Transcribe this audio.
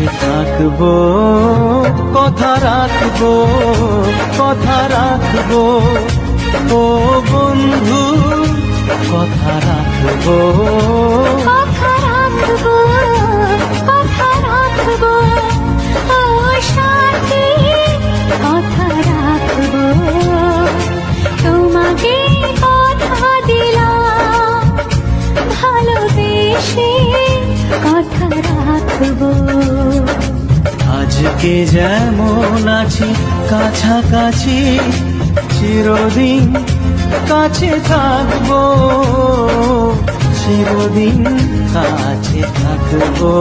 কাছে থাকবো, কথা রাখবো, কথা রাখবো, ও বন্ধু কথা রাখবো, কথা রাখবো, কথা রাখবো, ও সাথী কথা রাখবো। তোমাকে কথা দিলাম, ভালোবেসে কথা রাখবো। আজকে যেমন আছি কাছাকাছি, চিরদিন কাছে থাকবো, চিরদিন কাছে থাকবো।